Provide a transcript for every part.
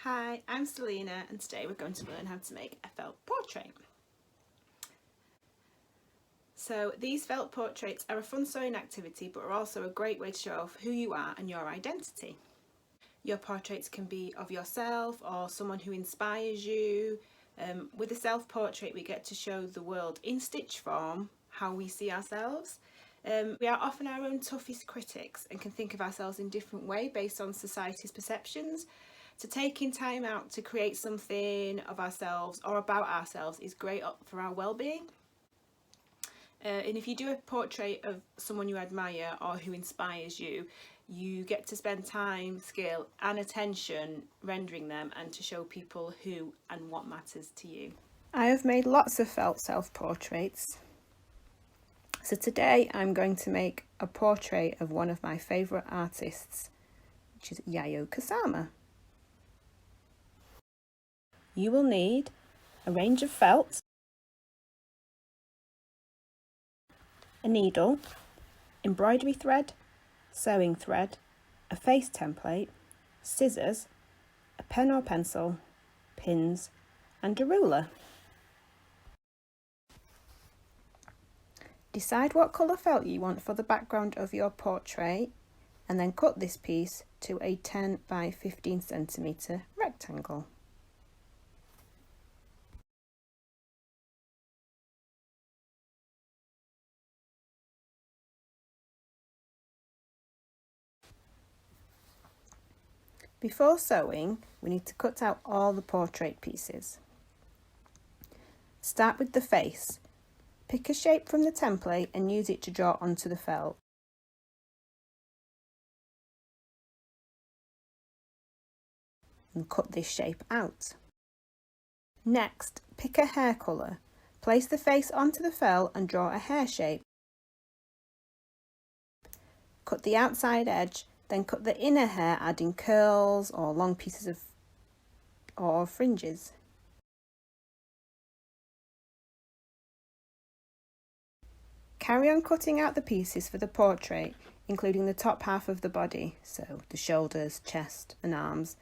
Hi, I'm Seleena and today we're going to learn how to make a felt portrait. So these felt portraits are a fun sewing activity but are also a great way to show off who you are and your identity. Your portraits can be of yourself or someone who inspires you. With a self-portrait we get to show the world in stitch form how we see ourselves. We are often our own toughest critics and can think of ourselves in different ways based on society's perceptions. So taking time out to create something of ourselves or about ourselves is great for our well-being. And if you do a portrait of someone you admire or who inspires you, you get to spend time, skill and attention rendering them and to show people who and what matters to you. I have made lots of felt self-portraits. So today I'm going to make a portrait of one of my favourite artists, which is Yayoi Kusama. You will need a range of felt, a needle, embroidery thread, sewing thread, a face template, scissors, a pen or pencil, pins and a ruler. Decide what colour felt you want for the background of your portrait and then cut this piece to a 10 by 15 centimetre rectangle. Before sewing, we need to cut out all the portrait pieces. Start with the face. Pick a shape from the template and use it to draw onto the felt. And cut this shape out. Next, pick a hair colour. Place the face onto the felt and draw a hair shape. Cut the outside edge, then cut the inner hair, adding curls or long pieces or fringes. Carry on cutting out the pieces for the portrait, including the top half of the body, so the shoulders, chest and arms.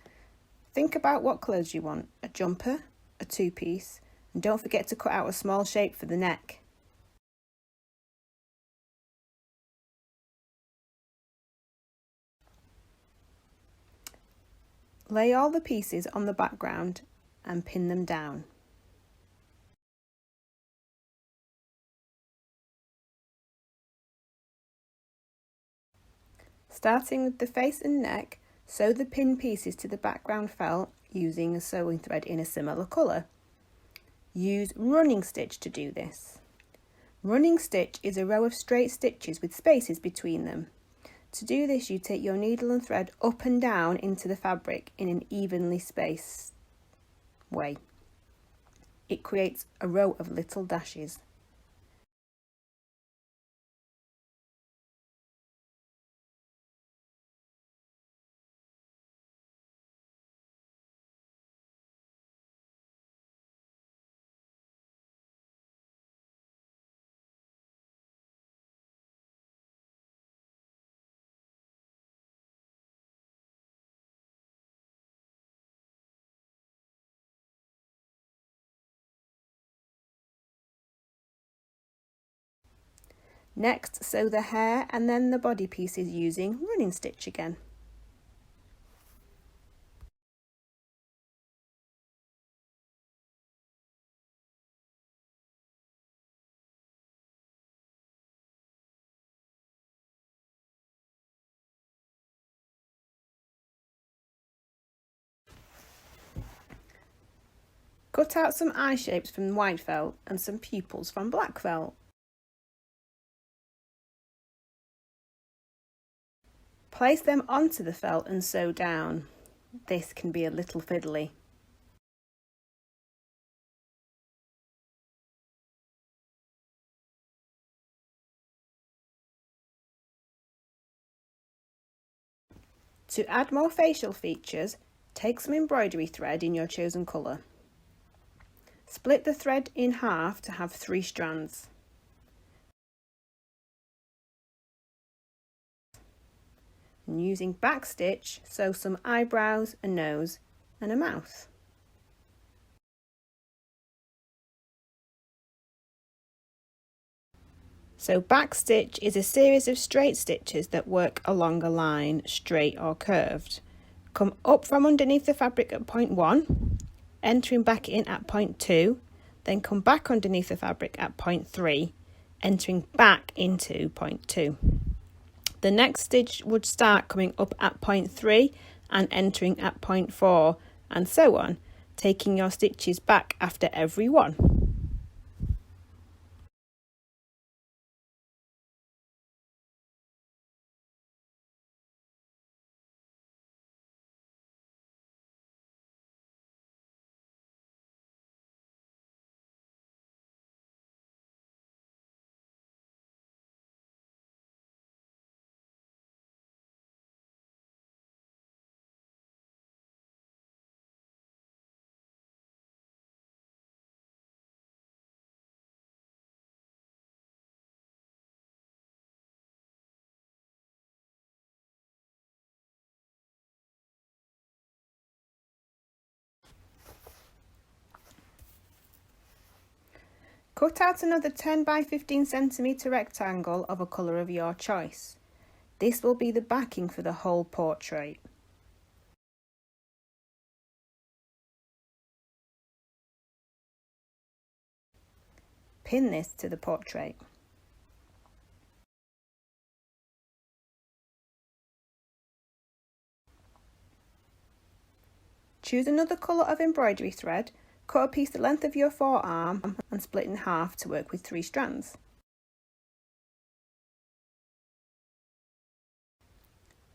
Think about what clothes you want, a jumper, a two-piece, and don't forget to cut out a small shape for the neck. Lay all the pieces on the background and pin them down. Starting with the face and neck, sew the pin pieces to the background felt using a sewing thread in a similar colour. Use running stitch to do this. Running stitch is a row of straight stitches with spaces between them. To do this, you take your needle and thread up and down into the fabric in an evenly spaced way. It creates a row of little dashes. Next, sew the hair and then the body pieces using running stitch again. Cut out some eye shapes from white felt and some pupils from black felt. Place them onto the felt and sew down. This can be a little fiddly. To add more facial features, take some embroidery thread in your chosen colour. Split the thread in half to have 3 strands. And using backstitch, sew some eyebrows and nose and a mouth. So backstitch is a series of straight stitches that work along a line, straight or curved. Come up from underneath the fabric at point 1, entering back in at point 2, then come back underneath the fabric at point 3, entering back into point 2. The next stitch would start coming up at point 3 and entering at point 4, and so on, taking your stitches back after every one. Cut out another 10 by 15 centimetre rectangle of a colour of your choice. This will be the backing for the whole portrait. Pin this to the portrait. Choose another colour of embroidery thread, cut a piece the length of your forearm and split in half to work with 3 strands.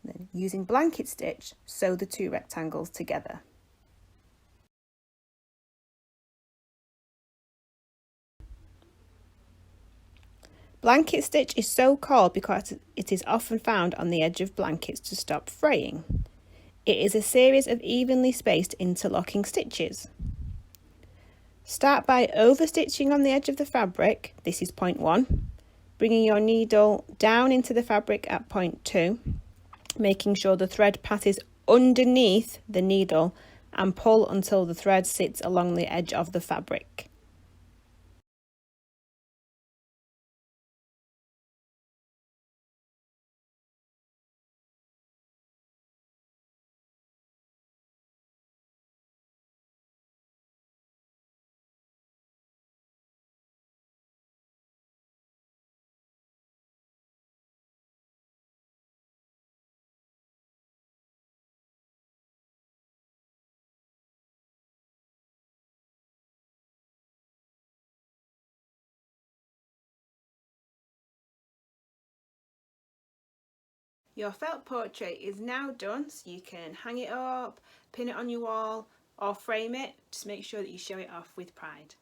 Then, using blanket stitch, sew the 2 rectangles together. Blanket stitch is so called because it is often found on the edge of blankets to stop fraying. It is a series of evenly spaced interlocking stitches. Start by overstitching on the edge of the fabric, this is point 1, bringing your needle down into the fabric at point 2, making sure the thread passes underneath the needle and pull until the thread sits along the edge of the fabric. Your felt portrait is now done, so you can hang it up, pin it on your wall or frame it. Just make sure that you show it off with pride.